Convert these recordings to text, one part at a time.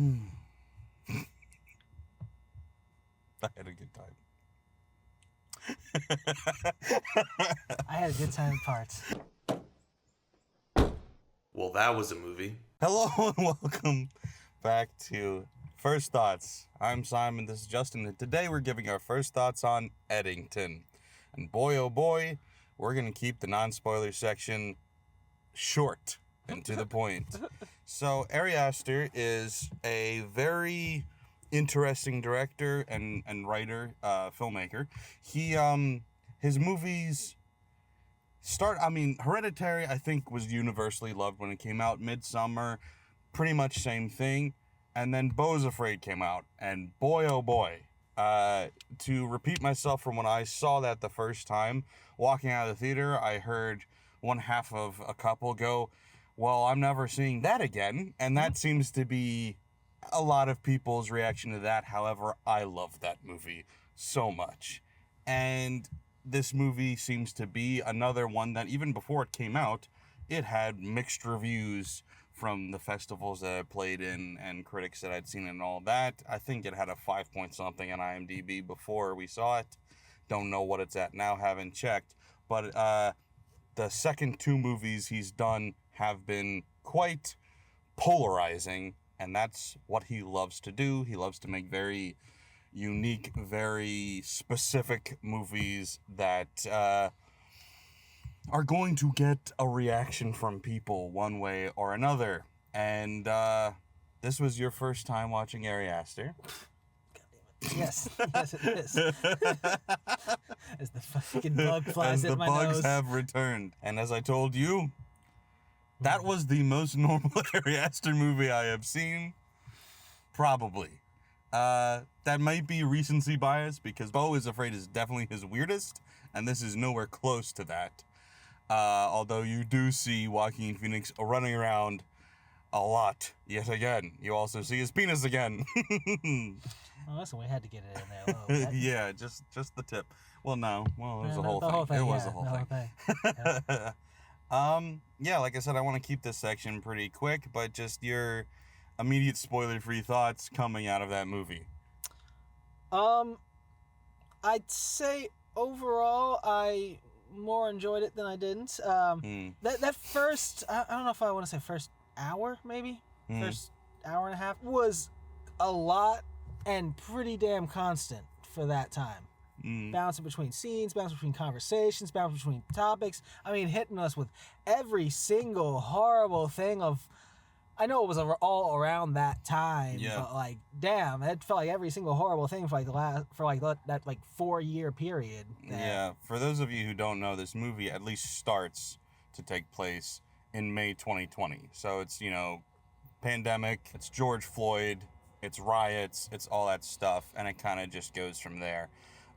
I had a good time. I had a good time in parts. Well, that was a movie. Hello and welcome back to First Thoughts. I'm Simon, this is Justin, and today we're giving our first thoughts on Eddington. And boy, oh boy, we're going to keep the non-spoiler section short and to the point. So, Ari Aster is a very interesting director and writer, filmmaker. His movies Hereditary, I think, was universally loved when it came out. Midsummer, pretty much same thing. And then Beau's Afraid came out, and boy, oh boy, to repeat myself from when I saw that the first time, walking out of the theater, I heard one half of a couple go, well, I'm never seeing that again, and that seems to be a lot of people's reaction to that. However, I love that movie so much, and this movie seems to be another one that even before it came out, it had mixed reviews from the festivals that I played in and critics that I'd seen and all that. I think it had a 5 point something on IMDb before we saw it. Don't know what it's at now, haven't checked. But the second two movies he's done have been quite polarizing, and that's what he loves to do. He loves to make very unique, very specific movies that are going to get a reaction from people one way or another. And this was your first time watching Ari Aster. Yes, yes it is. As the fucking bug flies in my nose. As the bugs have returned. And as I told you, that was the most normal Ari Aster movie I have seen. Probably. That might be recency bias, because Beau is Afraid is definitely his weirdest, and this is nowhere close to that. Although you do see Joaquin Phoenix running around a lot, yet again. You also see his penis again. Oh, listen, we had to get it in there a little bit. Yeah, just the tip. Well, no. Well, it was No, the whole the thing. whole thing. It was yeah, the whole the thing. thing. Yeah, like I said, I want to keep this section pretty quick, but just your immediate spoiler-free thoughts coming out of that movie. I'd say overall I more enjoyed it than I didn't. That first, I don't know if I want to say first hour, maybe first hour and a half was a lot and pretty damn constant for that time. Bouncing between scenes, bouncing between conversations, bouncing between topics. I mean, hitting us with every single horrible thing of. I know it was all around that time, but like, damn, it felt like every single horrible thing for that 4 year period. Yeah, for those of you who don't know, this movie at least starts to take place in May 2020. So it's, pandemic, it's George Floyd, it's riots, it's all that stuff, and it kind of just goes from there.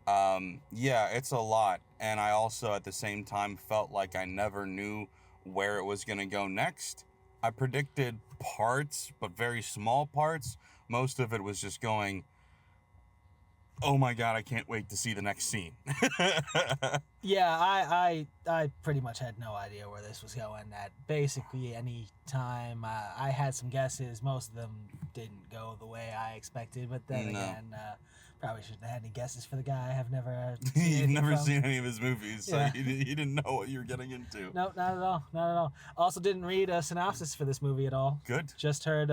Yeah, it's a lot, and I also at the same time felt like I never knew where it was going to go next. I predicted parts, but very small parts. Most of it was just going, oh my god, I can't wait to see the next scene. Yeah, I pretty much had no idea where this was going at basically any time. I had some guesses. Most of them didn't go the way I expected, but then again, probably shouldn't have had any guesses for the guy. I have never You've never seen any of his movies, so Yeah. you didn't know what you were getting into. No, not at all. Not at all. Also didn't read a synopsis for this movie at all. Good. Just heard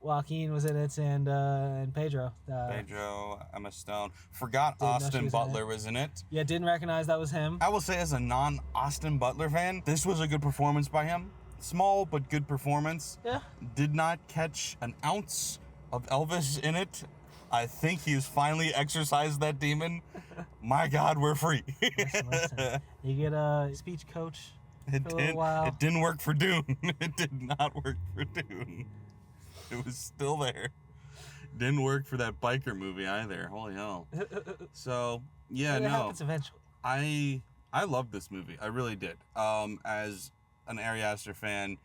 Joaquin was in it and Pedro. Pedro, Emma Stone. Forgot Didn't know she Austin was in Butler was in it. Yeah, didn't recognize that was him. I will say, as a non-Austin Butler fan, this was a good performance by him. Small, but good performance. Yeah. Did not catch an ounce of Elvis in it. I think he's finally exorcised that demon. My God, we're free. Listen. You get a speech coach for a little while. It didn't work for Dune. It did not work for Dune. It was still there. Didn't work for that biker movie either. Holy hell. So, yeah, It no. happens eventually. I loved this movie. I really did. As an Ari Aster fan,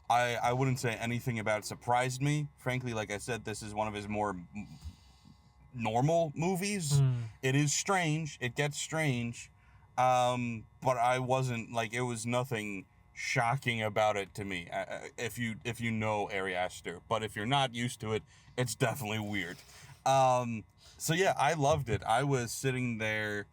I wouldn't say anything about it surprised me. Frankly, like I said, this is one of his more normal movies. It is strange. It gets strange. But I wasn't, it was nothing shocking about it to me, if you know Ari Aster. But if you're not used to it, it's definitely weird. So yeah, I loved it. I was sitting there.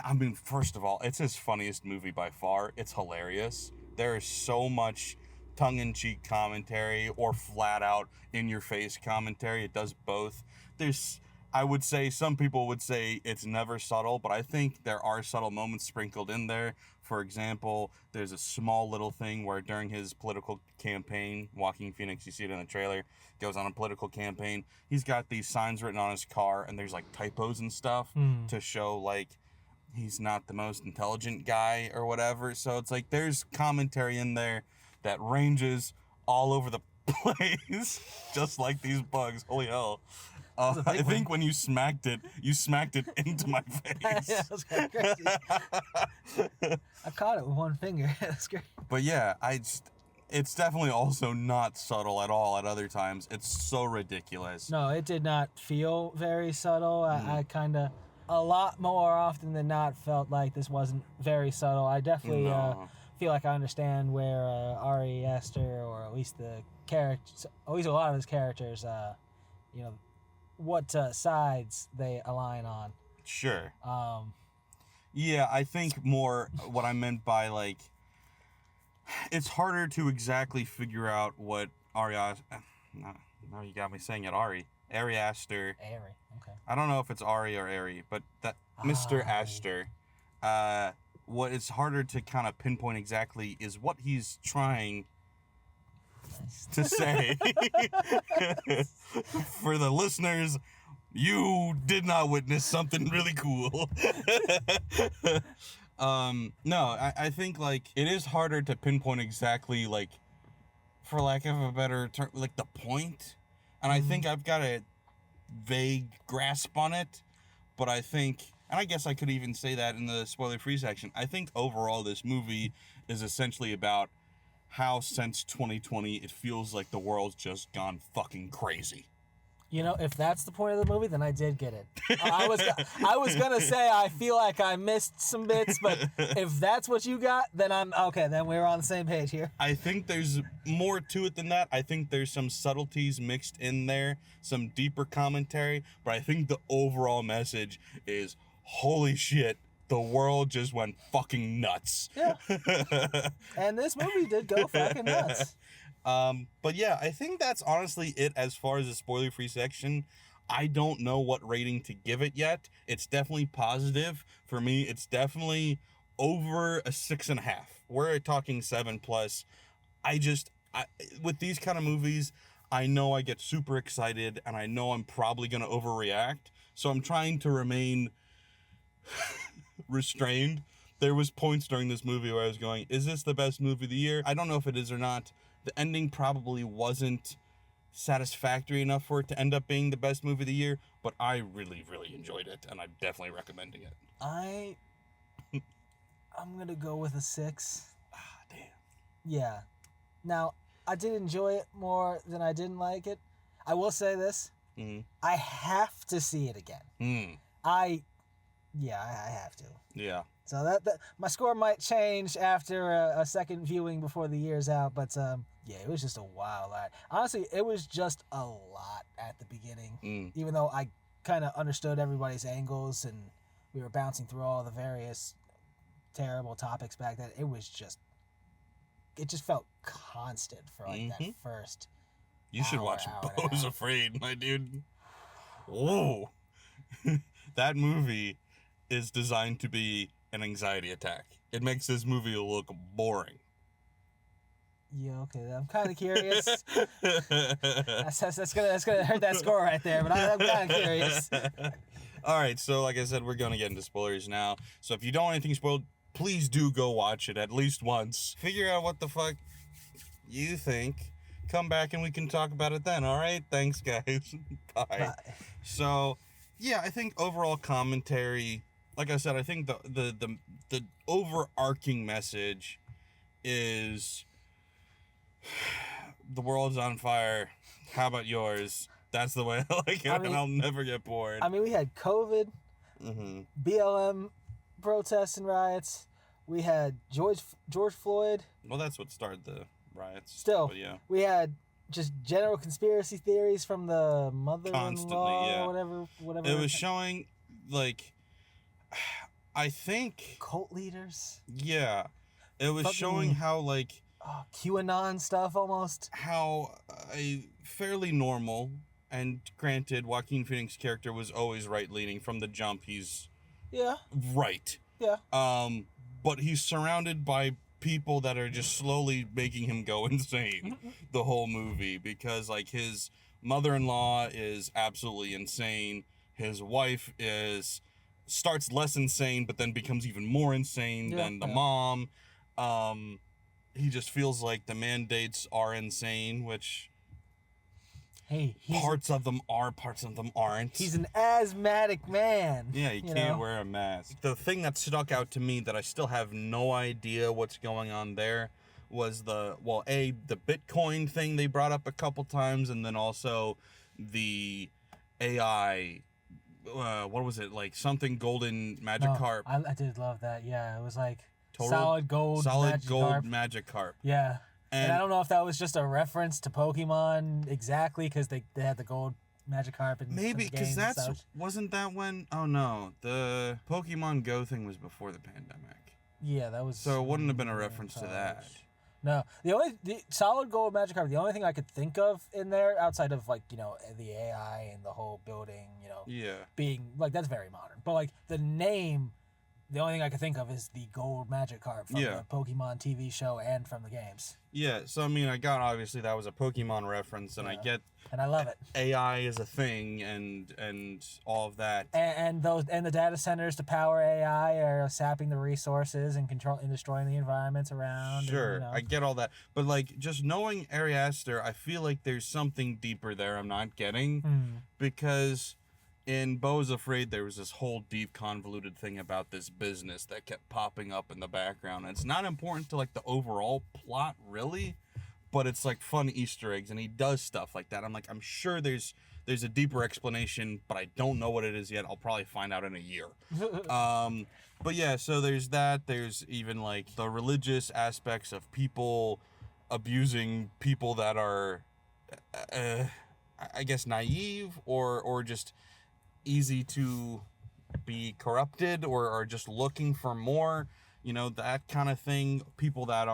I mean, first of all, it's his funniest movie by far. It's hilarious. There is so much tongue-in-cheek commentary or flat-out in-your-face commentary. It does both. I would say, some people would say it's never subtle, but I think there are subtle moments sprinkled in there. For example, there's a small little thing where during his political campaign, Joaquin Phoenix, you see it in the trailer, goes on a political campaign. He's got these signs written on his car, and there's like typos and stuff to show like he's not the most intelligent guy or whatever. So it's like there's commentary in there that ranges all over the place, just like these bugs. Holy hell. I think when you smacked it into my face. Yeah, that was kind of crazy. I caught it with one finger. That's great. But yeah, it's definitely also not subtle at all at other times. It's so ridiculous. No, it did not feel very subtle. I kind of, a lot more often than not, felt like this wasn't very subtle. I definitely feel like I understand where Ari Aster, or at least the characters, at least a lot of his characters, what sides they align on. Sure. Yeah, I think more what I meant by, like, it's harder to exactly figure out what Ari Aster, now you got me saying it, Ari Aster. Ari, okay. I don't know if it's Ari or Ari, but that Mr. Aster, what is harder to kind of pinpoint exactly is what he's trying to say. For the listeners, you did not witness something really cool. No, I think, like, it is harder to pinpoint exactly, like, for lack of a better term, like, the point. And I think I've got a vague grasp on it, but I think, and I guess I could even say that in the spoiler-free section, I think overall this movie is essentially about how since 2020 it feels like the world's just gone fucking crazy. You know, if that's the point of the movie, then I did get it. I was gonna say I feel like I missed some bits, but if that's what you got, then I'm okay. Then we're on the same page here. I think there's more to it than that. I think there's some subtleties mixed in there, some deeper commentary, but I think the overall message is, holy shit, the world just went fucking nuts. Yeah. And this movie did go fucking nuts. But yeah, I think that's honestly it as far as the spoiler-free section. I don't know what rating to give it yet. It's definitely positive. For me, it's definitely over a 6.5. We're talking 7+. With these kind of movies, I know I get super excited, and I know I'm probably going to overreact. So I'm trying to remain restrained. There was points during this movie where I was going, is this the best movie of the year? I don't know if it is or not. The ending probably wasn't satisfactory enough for it to end up being the best movie of the year, but I really, really enjoyed it, and I'm definitely recommending it. I'm gonna go with a 6. Ah, damn. Yeah. Now, I did enjoy it more than I didn't like it. I will say this. Mm-hmm. I have to see it again. I have to. Yeah. So that my score might change after a second viewing before the year's out, but yeah, it was just a wild ride. Honestly, it was just a lot at the beginning, even though I kind of understood everybody's angles and we were bouncing through all the various terrible topics back then. It just felt constant for like that first. You should watch Beau's Afraid, my dude. Whoa. That movie is designed to be an anxiety attack. It makes this movie look boring. Yeah, okay. I'm kind of curious. that's gonna hurt that score right there, but I'm kind of curious. All right, so like I said, we're gonna get into spoilers now. So if you don't want anything spoiled, please do go watch it at least once. Figure out what the fuck you think. Come back and we can talk about it then. All right, thanks guys. Bye. So yeah, I think overall commentary, like I said, I think the overarching message is the world's on fire. How about yours? That's the way I like it, and I'll never get bored. I mean, we had COVID, BLM protests and riots, We had George Floyd. Well, that's what started the riots. Still, but yeah. We had just general conspiracy theories from the mother-in-law, Constantly, yeah. whatever. It was showing, like, I think cult leaders. Yeah, it was showing how, like, QAnon stuff almost. How a fairly normal, and granted, Joaquin Phoenix's character was always right-leaning from the jump. He's right. Yeah. But he's surrounded by people that are just slowly making him go insane the whole movie, because, like, his mother-in-law is absolutely insane. His wife starts less insane, but then becomes even more insane than the mom. He just feels like the mandates are insane, which parts of them are, parts of them aren't. He's an asthmatic man. Yeah, he can't wear a mask. The thing that stuck out to me that I still have no idea what's going on there was the Bitcoin thing they brought up a couple times, and then also the AI, what was it, like something golden Magikarp. I did love that. Yeah, it was like Total, solid gold Magikarp. Yeah. And I don't know if that was just a reference to Pokemon exactly, because they had the gold Magikarp and maybe because wasn't that when? Oh no, the Pokemon Go thing was before the pandemic. Yeah, that was. So it wouldn't have been a reference to that. No, the solid gold Magikarp. The only thing I could think of in there, outside of like the AI and the whole building, being like that's very modern, but like the name. The only thing I can think of is the gold Magikarp from the Pokemon TV show and from the games. Yeah, so I mean, obviously that was a Pokemon reference, and I get, and I love it. AI is a thing, and all of that, and the data centers to power AI are sapping the resources and destroying the environments around. Sure, and, I get all that, but like just knowing Ari Aster, I feel like there's something deeper there I'm not getting, because. In Beau's Afraid, there was this whole deep, convoluted thing about this business that kept popping up in the background. And it's not important to, like, the overall plot, really, but it's, like, fun Easter eggs, and he does stuff like that. I'm like, I'm sure there's a deeper explanation, but I don't know what it is yet. I'll probably find out in a year. But, yeah, so there's that. There's even, like, the religious aspects of people abusing people that are, I guess, naive or just... easy to be corrupted or are just looking for more, that kind of thing. People that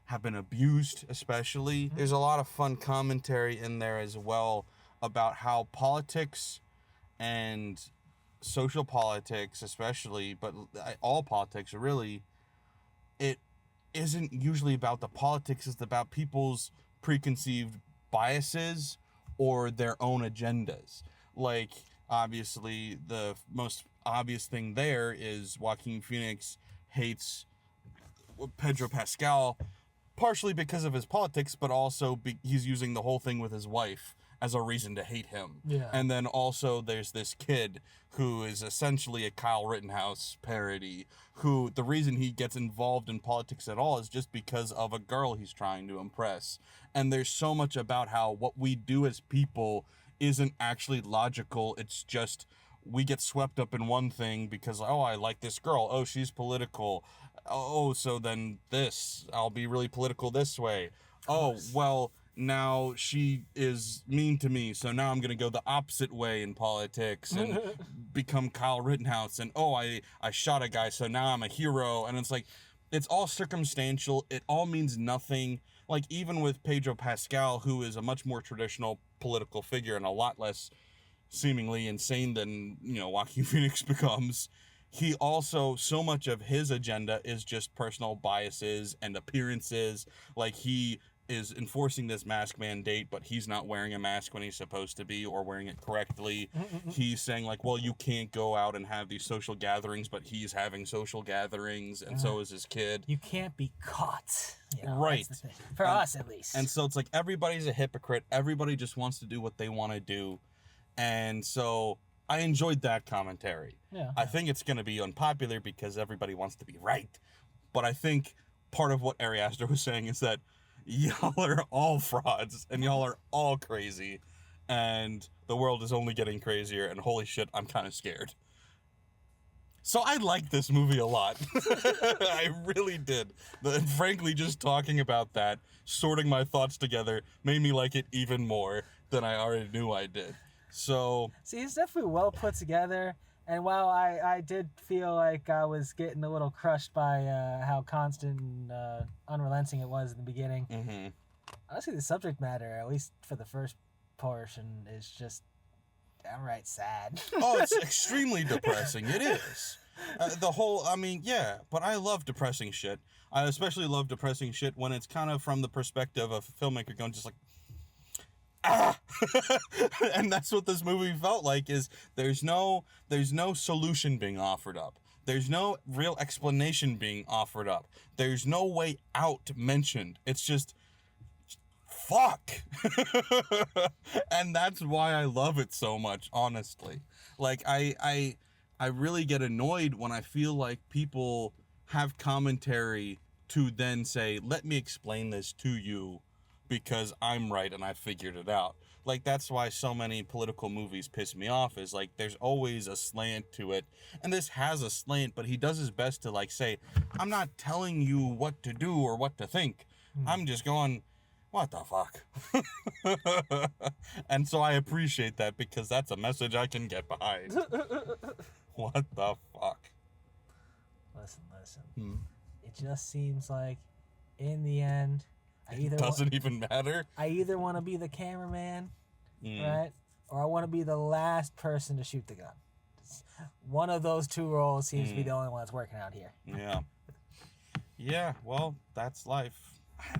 have been abused, especially. There's a lot of fun commentary in there as well about how politics and social politics especially, but all politics really, it isn't usually about the politics, it's about people's preconceived biases or their own agendas. Like, obviously, the most obvious thing there is Joaquin Phoenix hates Pedro Pascal, partially because of his politics, but also he's using the whole thing with his wife as a reason to hate him. Yeah. And then also there's this kid who is essentially a Kyle Rittenhouse parody, who the reason he gets involved in politics at all is just because of a girl he's trying to impress. And there's so much about how what we do as people isn't actually logical. It's just we get swept up in one thing because, I like this girl. Oh, she's political. Oh, so then I'll be really political this way. Oh, well, now she is mean to me, so now I'm going to go the opposite way in politics and become Kyle Rittenhouse. And, I shot a guy, so now I'm a hero. And it's like, it's all circumstantial. It all means nothing. Like, even with Pedro Pascal, who is a much more traditional political figure and a lot less seemingly insane than, Joaquin Phoenix becomes, he also, so much of his agenda is just personal biases and appearances. Like, he is enforcing this mask mandate, but he's not wearing a mask when he's supposed to be or wearing it correctly. He's saying, like, well, you can't go out and have these social gatherings, but he's having social gatherings, and so is his kid. You can't be caught. Right. For us, at least. And so it's like everybody's a hypocrite. Everybody just wants to do what they want to do. And so I enjoyed that commentary. Yeah. I think it's going to be unpopular because everybody wants to be right. But I think part of what Ari Aster was saying is that y'all are all frauds and y'all are all crazy and the world is only getting crazier and holy shit, I'm kind of scared. So I liked this movie a lot. I really did. Frankly, just talking about that, sorting my thoughts together, made me like it even more than I already knew I did. So... See, it's definitely well put together. And while I did feel like I was getting a little crushed by how constant and unrelenting it was in the beginning, honestly, the subject matter, at least for the first portion, is just downright sad. Oh, it's extremely depressing. It is. But I love depressing shit. I especially love depressing shit when it's kind of from the perspective of a filmmaker going just like, ah! And that's what this movie felt like, is there's no solution being offered up. There's no real explanation being offered up. There's no way out mentioned. It's just, fuck. And that's why I love it so much, honestly. Like, I really get annoyed when I feel like people have commentary to then say, let me explain this to you because I'm right and I figured it out. Like, that's why so many political movies piss me off, is like there's always a slant to it. And this has a slant, but he does his best to like say, I'm not telling you what to do or what to think. I'm just going, what the fuck? And so I appreciate that, because that's a message I can get behind. What the fuck? Listen. It just seems like, in the end, it doesn't even matter. I either want to be the cameraman, right? Or I want to be the last person to shoot the gun. One of those two roles seems to be the only one that's working out here. Yeah. Yeah, well, that's life.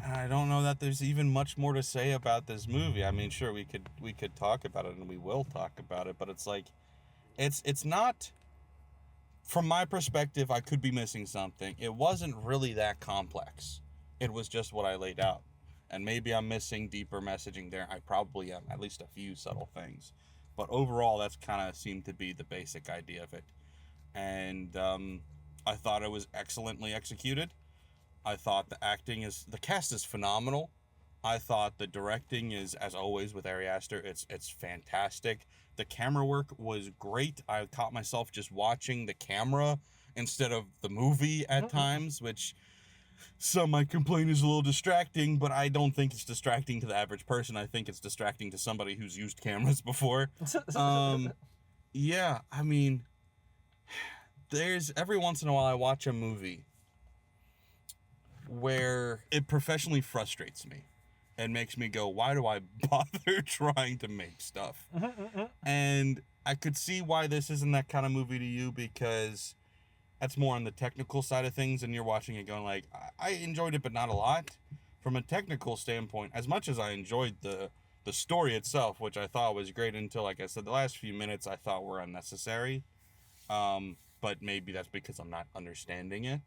I don't know that there's even much more to say about this movie. I mean, sure, we could talk about it, and we will talk about it, but it's like, it's not, from my perspective, I could be missing something. It wasn't really that complex. It was just what I laid out. And maybe I'm missing deeper messaging there. I probably am, at least a few subtle things. But overall, that's kind of seemed to be the basic idea of it. And I thought it was excellently executed. I thought the cast is phenomenal. I thought the directing is, as always with Ari Aster, it's fantastic. The camera work was great. I caught myself just watching the camera instead of the movie at times, which some might complain is a little distracting, but I don't think it's distracting to the average person. I think it's distracting to somebody who's used cameras before. Yeah, I mean, there's every once in a while I watch a movie where it professionally frustrates me and makes me go, why do I bother trying to make stuff? And I could see why this isn't that kind of movie to you, because that's more on the technical side of things, and you're watching it going like, I enjoyed it, but not a lot. From a technical standpoint, as much as I enjoyed the story itself, which I thought was great until, like I said, the last few minutes I thought were unnecessary. But maybe that's because I'm not understanding it.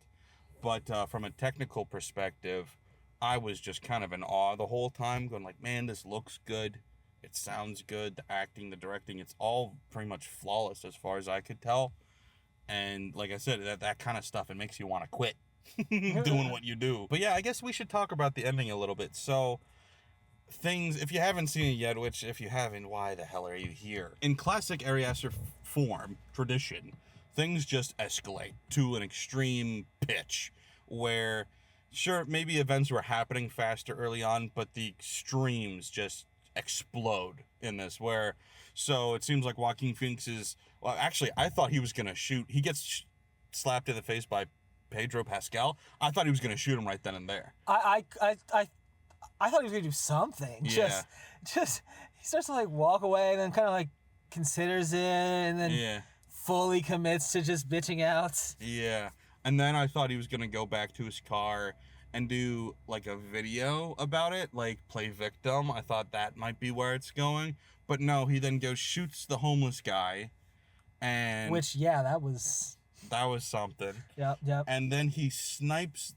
But from a technical perspective, I was just kind of in awe the whole time, going like, man, this looks good. It sounds good. The acting, the directing, it's all pretty much flawless as far as I could tell. And like I said, that kind of stuff, it makes you want to quit doing what you do. But yeah, I guess we should talk about the ending a little bit. So, if you haven't seen it yet, which if you haven't, why the hell are you here? In classic Ari Aster tradition, things just escalate to an extreme pitch where, sure, maybe events were happening faster early on, but the extremes just explode in this, so it seems like Joaquin Phoenix is, well, actually, I thought he was going to shoot. He gets slapped in the face by Pedro Pascal. I thought he was going to shoot him right then and there. I thought he was going to do something. Yeah. Just he starts to like walk away and then kind of like considers it and then fully commits to just bitching out. Yeah. And then I thought he was going to go back to his car and do like a video about it, like play victim. I thought that might be where it's going. But no, he then shoots the homeless guy. And which, yeah, that was something. Yep. And then he snipes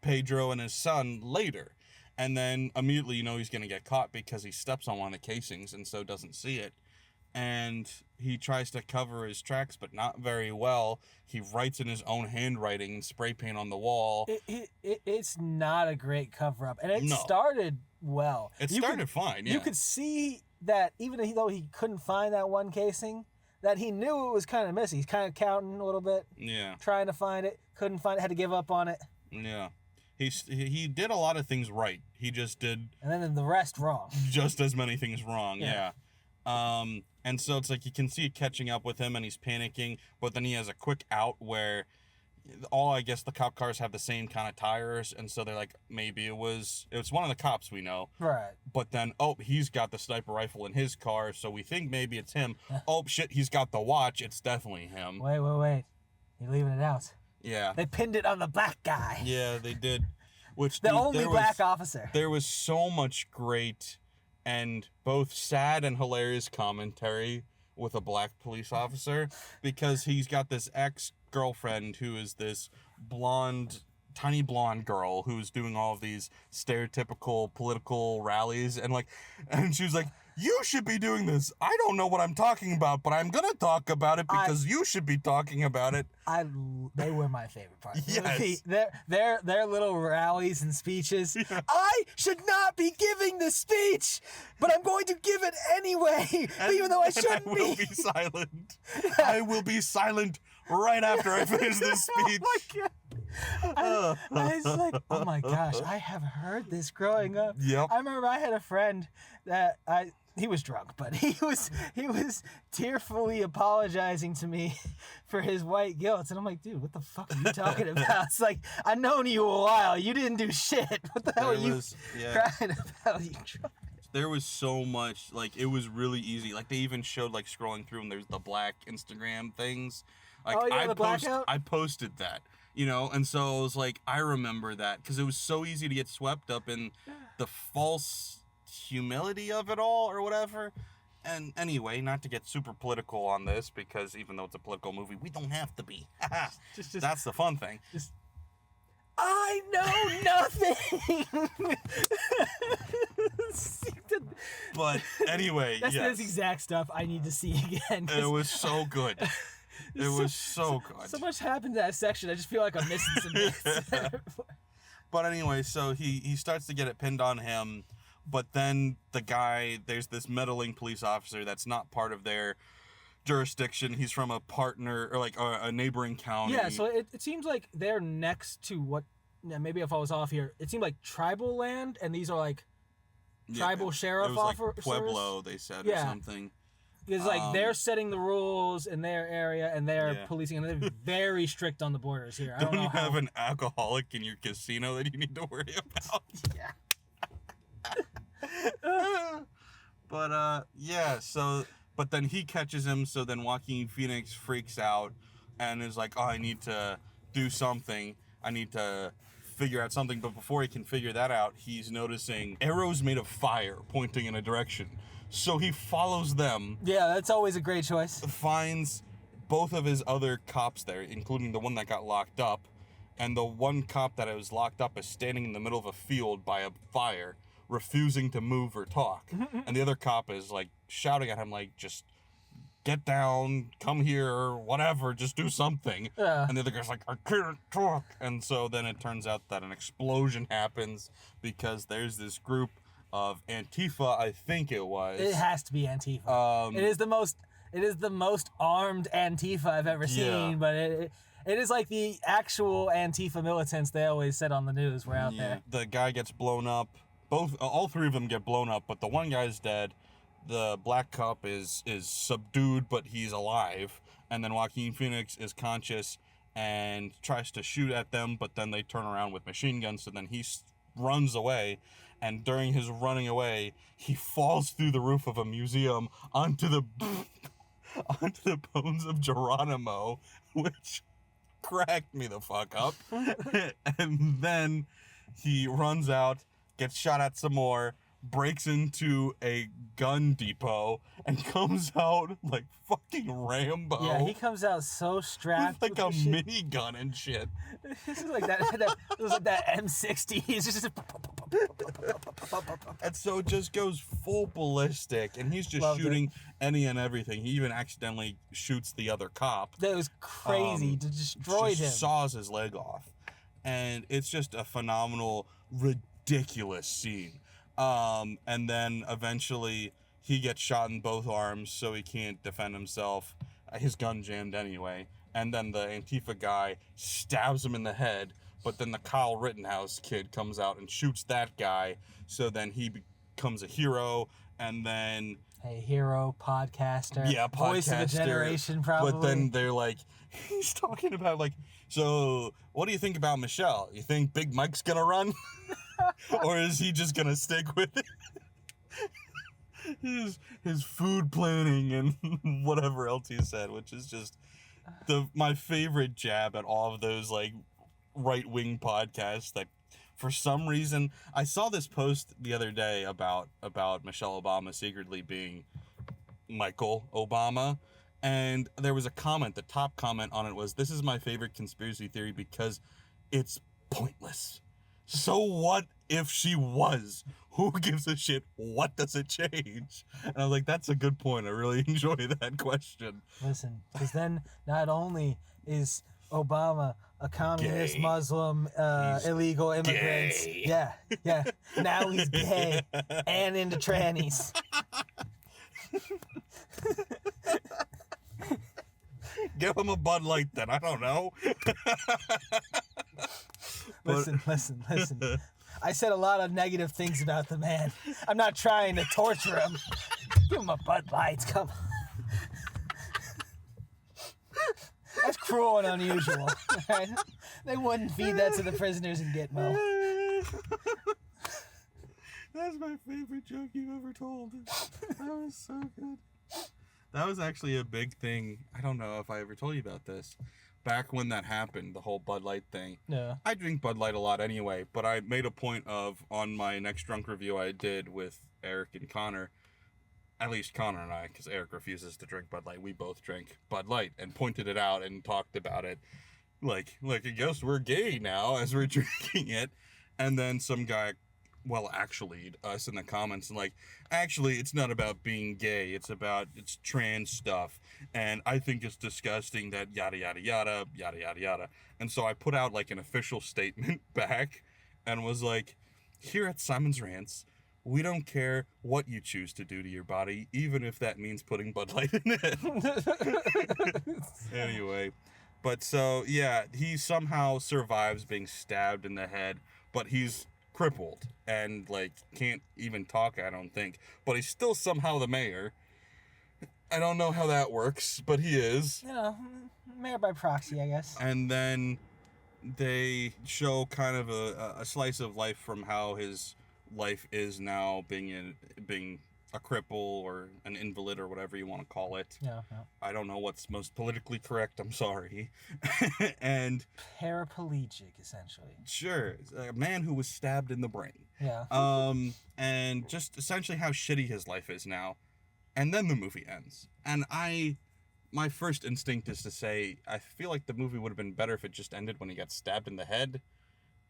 Pedro and his son later. And then immediately you know he's going to get caught because he steps on one of the casings and so doesn't see it. And he tries to cover his tracks, but not very well. He writes in his own handwriting, spray paint on the wall. It's not a great cover-up. And it started well. It started fine, yeah. You could see that even though he couldn't find that one casing, that he knew it was kind of missing. He's kind of counting a little bit, trying to find it, couldn't find it, had to give up on it. Yeah. He did a lot of things right. He just did... And then the rest wrong. Just as many things wrong, yeah. And so it's like you can see it catching up with him and he's panicking, but then he has a quick out where I guess the cop cars have the same kind of tires, and so they're like, maybe it was one of the cops we know. Right. But then, he's got the sniper rifle in his car, so we think maybe it's him. Shit, he's got the watch. It's definitely him. Wait. You're leaving it out. Yeah. They pinned it on the black guy. Yeah, they did. The only black officer. There was so much great and both sad and hilarious commentary with a black police officer, because he's got this ex-girlfriend who is this tiny blonde girl who's doing all of these stereotypical political rallies, and she was like, you should be doing this. I don't know what I'm talking about, but I'm gonna talk about it because you should be talking about it. They were my favorite part. Yes. Their little rallies and speeches. Yeah. I should not be giving the speech, but I'm going to give it anyway, even though I shouldn't be. I will be silent. I will be silent right after I finish this speech. Oh my God. I was like, oh my gosh, I have heard this growing up. Yep. I remember I had a friend that he was drunk, but he was tearfully apologizing to me for his white guilt, and I'm like, dude, what the fuck are you talking about? It's like, I've known you a while. You didn't do shit. What the hell are you crying about? You drunk? There was so much, it was really easy. They even showed, scrolling through, and there's the black Instagram things. I posted that. And so it was I remember that because it was so easy to get swept up in the false humility of it all or whatever. And anyway, not to get super political on this, because even though it's a political movie, we don't have to be. That's the fun thing. I know nothing. But anyway, that's the exact stuff I need to see again. It was so good. It was so good. So much happened in that section. I just feel like I'm missing some bits. But anyway, so he starts to get it pinned on him, but then there's this meddling police officer that's not part of their jurisdiction. He's from a partner or a neighboring county. Yeah, so it seems like they're next to what. Yeah, maybe if I was off here, it seemed like tribal land, and these are tribal sheriff officers. Pueblo, they said, or something. Because they're setting the rules in their area, and they're policing, and they're very strict on the borders here. Don't you have an alcoholic in your casino that you need to worry about? Yeah. But then he catches him, so then Joaquin Phoenix freaks out and is like, I need to do something. I need to figure out something. But before he can figure that out, he's noticing arrows made of fire pointing in a direction. So he follows them. Yeah, that's always a great choice. Finds both of his other cops there, including the one that got locked up. And the one cop that was locked up is standing in the middle of a field by a fire, refusing to move or talk. And the other cop is shouting at him just get down, come here, whatever, just do something. Yeah. And the other guy's like, I can't talk. And so then it turns out that an explosion happens because there's this group of Antifa, I think it was. It has to be Antifa. It is the most armed Antifa I've ever seen, but it is the actual Antifa militants they always said on the news were out there. The guy gets blown up. All three of them get blown up, but the one guy's dead. The black cop is subdued, but he's alive. And then Joaquin Phoenix is conscious and tries to shoot at them, but then they turn around with machine guns, so then he runs away. And during his running away, he falls through the roof of a museum onto the bones of Geronimo, which cracked me the fuck up. And then he runs out, gets shot at some more, breaks into a gun depot, and comes out like fucking Rambo. Yeah, he comes out so strapped. With a minigun and shit. This is like that M60. He's just... And so it just goes full ballistic, and he's just shooting any and everything. He even accidentally shoots the other cop. That was crazy to destroy him. Saws his leg off. And it's just a phenomenal, ridiculous scene. And then eventually he gets shot in both arms, so he can't defend himself. his gun jammed anyway. And then the Antifa guy stabs him in the head, but then the Kyle Rittenhouse kid comes out and shoots that guy, so then he becomes a hero, and then... A hero, podcaster, yeah, podcaster, voice of a generation, probably. But then they're like, he's talking about, like, so what do you think about Michelle? You think Big Mike's gonna run? Or is he just gonna stick with it? his food planning and whatever else he said, which is just my favorite jab at all of those, like, right-wing podcasts that for some reason, I saw this post the other day about Michelle Obama secretly being Michael Obama, and there was a comment, the top comment on it was, "This is my favorite conspiracy theory because it's pointless. So what if she was? Who gives a shit? What does it change?" And I was like, that's a good point. I really enjoy that question. Listen, because then not only is Obama a communist, gay. Muslim, illegal immigrants. Gay. Yeah. Now he's gay and into trannies. Give him a Bud Light then. I don't know. Listen. I said a lot of negative things about the man. I'm not trying to torture him. Give him a Bud Light. Come on. That's cruel and unusual. Right? They wouldn't feed that to the prisoners in Gitmo. That's my favorite joke you've ever told. That was so good. That was actually a big thing. I don't know if I ever told you about this. Back when that happened, the whole Bud Light thing. Yeah. I drink Bud Light a lot anyway, but I made a point of, on my next drunk review I did with Eric and Connor, at least Connor and I, because Eric refuses to drink Bud Light, we both drink Bud Light, and pointed it out and talked about it. Like I guess we're gay now as we're drinking it. And then some guy, well, actually, us in the comments, and like, actually, it's not about being gay. It's trans stuff. And I think it's disgusting that yada, yada, yada, yada, yada, yada. And so I put out like an official statement back and was like, here at Simon's Rants, we don't care what you choose to do to your body, even if that means putting Bud Light in it. Anyway, but so, yeah, he somehow survives being stabbed in the head, but he's crippled and, like, can't even talk, I don't think. But he's still somehow the mayor. I don't know how that works, but he is. You know, mayor by proxy, I guess. And then they show kind of a slice of life from how his life is now, being a cripple or an invalid or whatever you want to call it. Yeah. I don't know what's most politically correct, I'm sorry. And paraplegic, essentially. sure, a man who was stabbed in the brain. Yeah. And just essentially how shitty his life is now. And then the movie ends. And my first instinct is to say, I feel like the movie would have been better if it just ended when he got stabbed in the head.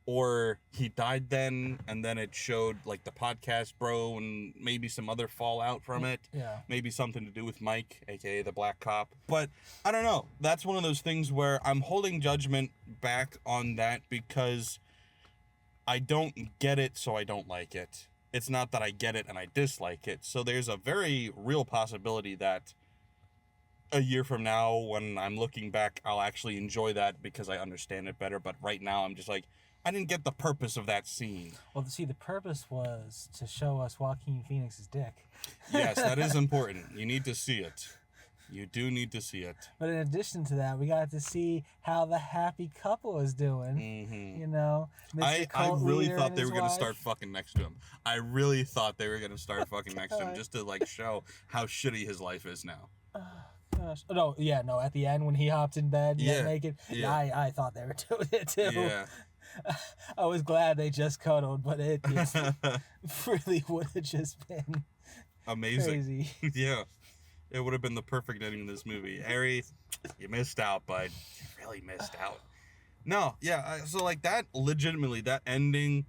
Or he died then, and then it showed, like, the podcast bro and maybe some other fallout from it. Yeah. Maybe something to do with Mike, a.k.a. the black cop. But, I don't know. That's one of those things where I'm holding judgment back on that because I don't get it, so I don't like it. It's not that I get it and I dislike it. So there's a very real possibility that a year from now, when I'm looking back, I'll actually enjoy that because I understand it better. But right now, I'm just like, I didn't get the purpose of that scene. Well, see, the purpose was to show us Joaquin Phoenix's dick. Yes, that is important. You need to see it. You do need to see it. But in addition to that, we got to see how the happy couple is doing. Mm-hmm. You know, I really thought they were going to start fucking next to him. I really thought they were going to start fucking next to him just to, like, show how shitty his life is now. Gosh. No, at the end when he hopped in bed, naked. Yeah. I thought they were doing it too. Yeah. I was glad they just cuddled, but it just really would have just been amazing. Crazy. Yeah. It would have been the perfect ending of this movie. Harry, you missed out, bud. You really missed out. No, yeah, so like that, legitimately, that ending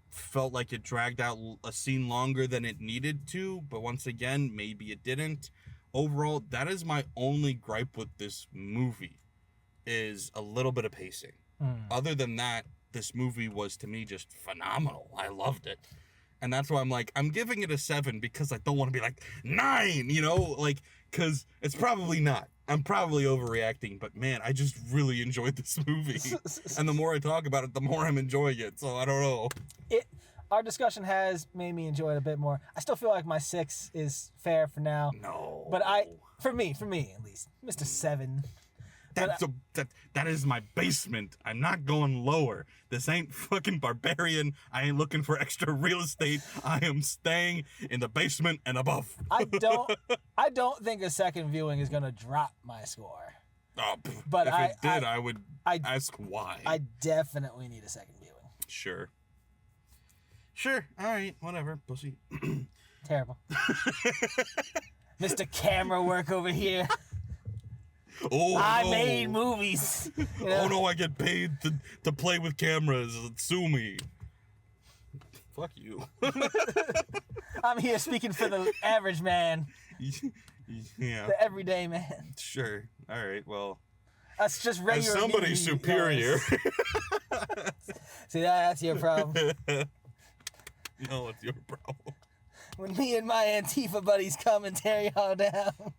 felt like it dragged out a scene longer than it needed to, but once again, maybe it didn't. Overall, that is my only gripe with this movie, is a little bit of pacing. Other than that, this movie was, to me, just phenomenal. I loved it. And that's why I'm like, I'm giving it a 7 because I don't want to be like, 9, you know? Like, because it's probably not. I'm probably overreacting, but man, I just really enjoyed this movie. And the more I talk about it, the more I'm enjoying it. So I don't know. Our discussion has made me enjoy it a bit more. I still feel like my 6 is fair for now. No. But for me at least, Mr. 7. That is my basement. I'm not going lower. This ain't fucking Barbarian. I ain't looking for extra real estate. I am staying in the basement and above. I don't think a second viewing is gonna drop my score. But if it did, I would ask why. I definitely need a second viewing. Sure. All right. Whatever. Pussy. Terrible. Mr. Camera work over here. Oh, I made movies. You know? Oh no, I get paid to play with cameras. Sue me. Fuck you. I'm here speaking for the average man. Yeah. The everyday man. Sure. All right. Well. That's just regular. As somebody me, superior. See, that's your problem. No, it's your problem. When me and my Antifa buddies come and tear y'all down.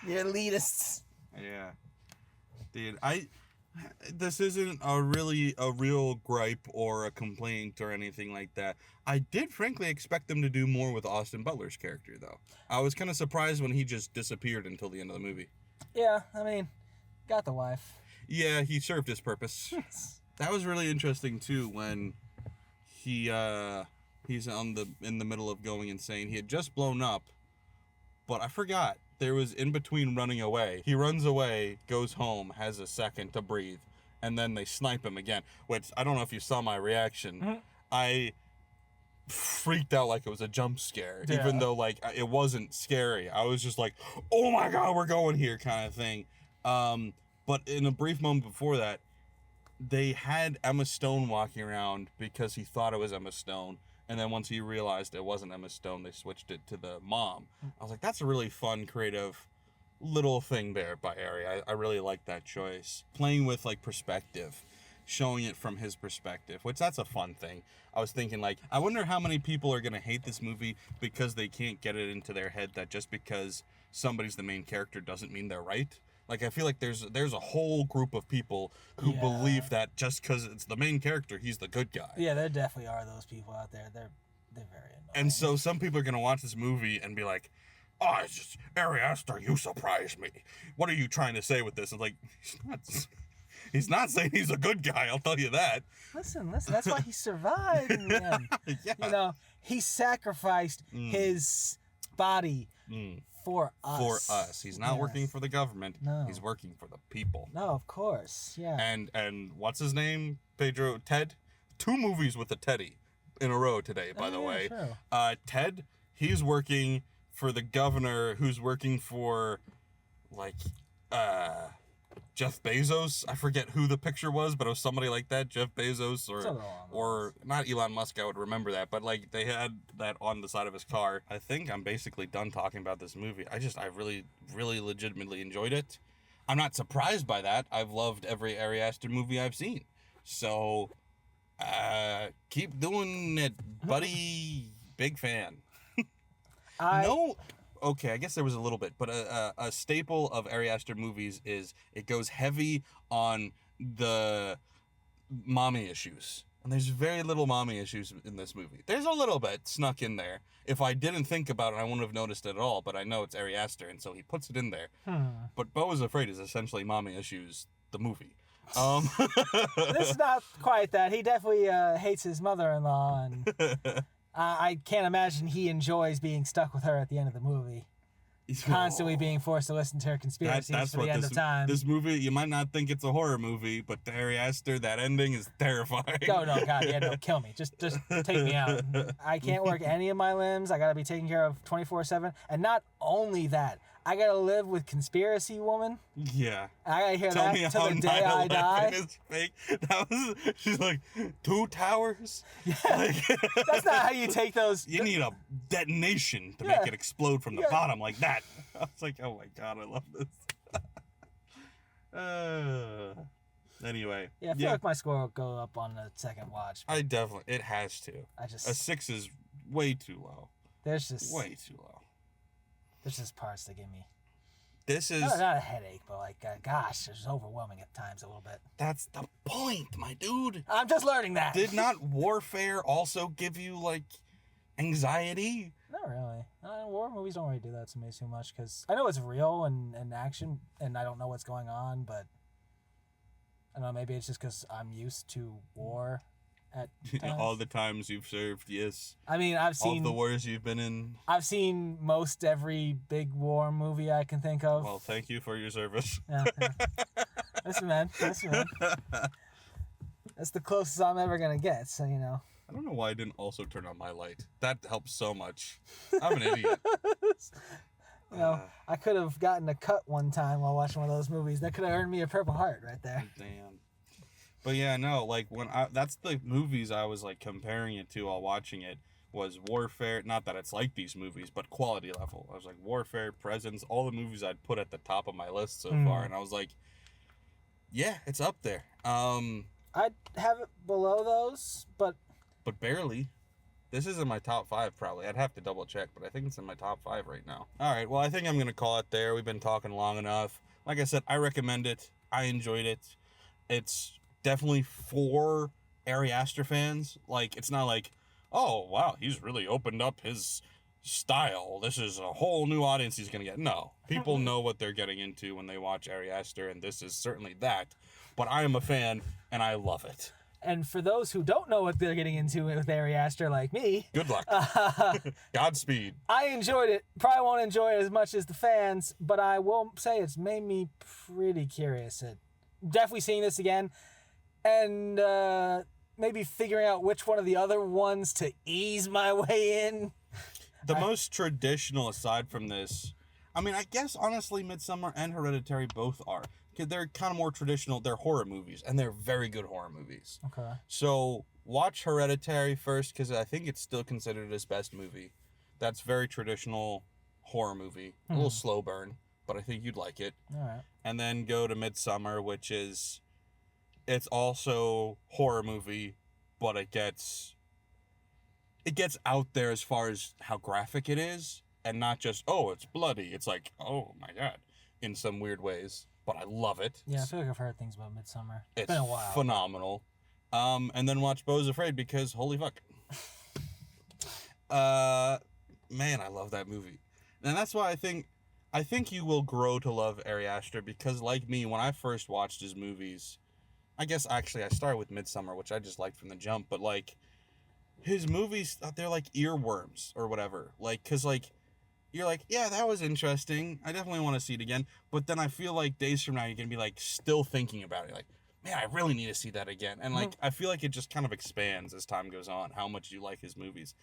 You're elitists. Yeah. Dude, this isn't a real gripe or a complaint or anything like that. I did frankly expect them to do more with Austin Butler's character, though. I was kind of surprised when he just disappeared until the end of the movie. Yeah, I mean, got the wife. Yeah, he served his purpose. That was really interesting, too, when he's in the middle of going insane. He had just blown up, but I forgot. There was in between running away. He runs away, goes home, has a second to breathe, and then they snipe him again, which I don't know if you saw my reaction. Mm-hmm. I freaked out like it was a jump scare, even though like it wasn't scary. I was just like, oh my God, we're going here kind of thing. But in a brief moment before that, they had Emma Stone walking around because he thought it was Emma Stone. And then once he realized it wasn't Emma Stone, they switched it to the mom. I was like, that's a really fun, creative little thing there by Ari. I really like that choice. Playing with, like, perspective. Showing it from his perspective, which that's a fun thing. I was thinking, like, I wonder how many people are going to hate this movie because they can't get it into their head that just because somebody's the main character doesn't mean they're right. Like, I feel like there's a whole group of people who believe that just because it's the main character, he's the good guy. Yeah, there definitely are those people out there. They're very annoying. And so some people are going to watch this movie and be like, oh, it's just, Ari Aster, you surprised me. What are you trying to say with this? And like, he's not saying he's a good guy, I'll tell you that. Listen, that's why he survived in the end. Yeah. You know, he sacrificed his body for us. For us. He's not working for the government. No. He's working for the people. No, of course. Yeah. And what's his name? Pedro? Ted? 2 movies with a Teddy in a row today, by the way. True. Ted, he's working for the governor who's working for, like, Jeff Bezos. I forget who the picture was, but it was somebody like that. Jeff Bezos or not Elon Musk, I would remember that. But like they had that on the side of his car. I think I'm basically done talking about this movie. I really, really legitimately enjoyed it. I'm not surprised by that. I've loved every Ari Aster movie I've seen. So keep doing it, buddy. Big fan. Okay, I guess there was a little bit, but a staple of Ari Aster movies is it goes heavy on the mommy issues. And there's very little mommy issues in this movie. There's a little bit snuck in there. If I didn't think about it, I wouldn't have noticed it at all, but I know it's Ari Aster, and so he puts it in there. But Beau is Afraid is essentially mommy issues, the movie. This is not quite that. He definitely hates his mother-in-law, and... I can't imagine he enjoys being stuck with her at the end of the movie. Constantly being forced to listen to her conspiracies to the end of time. This movie, you might not think it's a horror movie, but to Ari Aster, that ending is terrifying. No, God, yeah, no, kill me. Just take me out. I can't work any of my limbs. I gotta be taken care of 24/7. And not only that, I gotta live with Conspiracy Woman. Yeah. I gotta hear that till the day I die. Is fake. She's like, 2 towers? Yeah. Like, that's not how you take those. You need a detonation to make it explode from the bottom like that. I was like, oh my God, I love this. Anyway. Yeah, I feel like my score will go up on the second watch. It has to. A 6 is way too low. There's just way too low. There's just parts that get me. This is... Not a headache, but like, gosh, it's overwhelming at times a little bit. That's the point, my dude. I'm just learning that. Did not Warfare also give you, like, anxiety? Not really. War movies don't really do that to me too much, because I know it's real and action, and I don't know what's going on, but I don't know, maybe it's just because I'm used to war at times. All the times you've served, yes. I mean, I've seen... all the wars you've been in. I've seen most every big war movie I can think of. Well, thank you for your service. Yeah. Listen, man. That's the closest I'm ever going to get, so, you know. I don't know why I didn't also turn on my light. That helps so much. I'm an idiot. You know, I could have gotten a cut one time while watching one of those movies. That could have earned me a Purple Heart right there. Damn. But yeah, no, like that's the movies I was like comparing it to while watching it was Warfare. Not that it's like these movies, but quality level. I was like Warfare, Presence, all the movies I'd put at the top of my list so far, and I was like, yeah, it's up there. I'd have it below those, but barely. This is in my top 5 probably. I'd have to double check, but I think it's in my top 5 right now. All right, well, I think I'm going to call it there. We've been talking long enough. Like I said, I recommend it. I enjoyed it. It's definitely for Ari Aster fans. Like, it's not like, oh, wow, he's really opened up his style. This is a whole new audience he's going to get. No. People know what they're getting into when they watch Ari Aster, and this is certainly that. But I am a fan, and I love it. And for those who don't know what they're getting into with Ari Aster like me... Good luck. Godspeed. I enjoyed it. Probably won't enjoy it as much as the fans, but I will say it's made me pretty curious. Definitely seeing this again, and maybe figuring out which one of the other ones to ease my way in. The most traditional, aside from this... I mean, I guess, honestly, Midsommar and Hereditary both are. They're kind of more traditional. They're horror movies, and they're very good horror movies. Okay. So watch Hereditary first, because I think it's still considered his best movie. That's very traditional horror movie. A little slow burn, but I think you'd like it. All right. And then go to Midsommar, which is... It's also horror movie, but it gets out there as far as how graphic it is, and not just, oh, it's bloody. It's like, oh, my God, in some weird ways. But I love it. Yeah, I feel like I've heard things about Midsommar. It's been a while. Phenomenal. And then watch Beau's Afraid because holy fuck. Man, I love that movie. And that's why I think you will grow to love Ari Aster because like me, when I first watched his movies, I guess actually I started with Midsommar, which I just liked from the jump, but like his movies, they're like earworms or whatever. Like, cause like, you're like, yeah, that was interesting. I definitely want to see it again. But then I feel like days from now, you're going to be like still thinking about it. Like, man, I really need to see that again. And like, I feel like it just kind of expands as time goes on, how much you like his movies.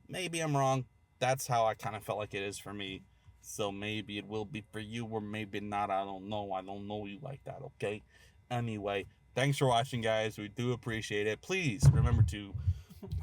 Maybe I'm wrong. That's how I kind of felt like it is for me. So maybe it will be for you or maybe not. I don't know. I don't know you like that, okay? Anyway, thanks for watching, guys. We do appreciate it. Please remember to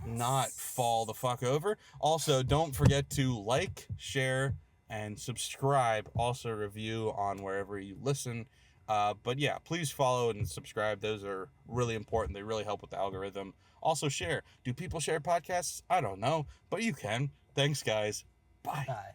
not fall the fuck over. Also, don't forget to like, share, and subscribe. Also, review on wherever you listen. But yeah, please follow and subscribe. Those are really important. They really help with the algorithm. Also, share. Do people share podcasts? I don't know, but you can. Thanks, guys. Bye. Bye.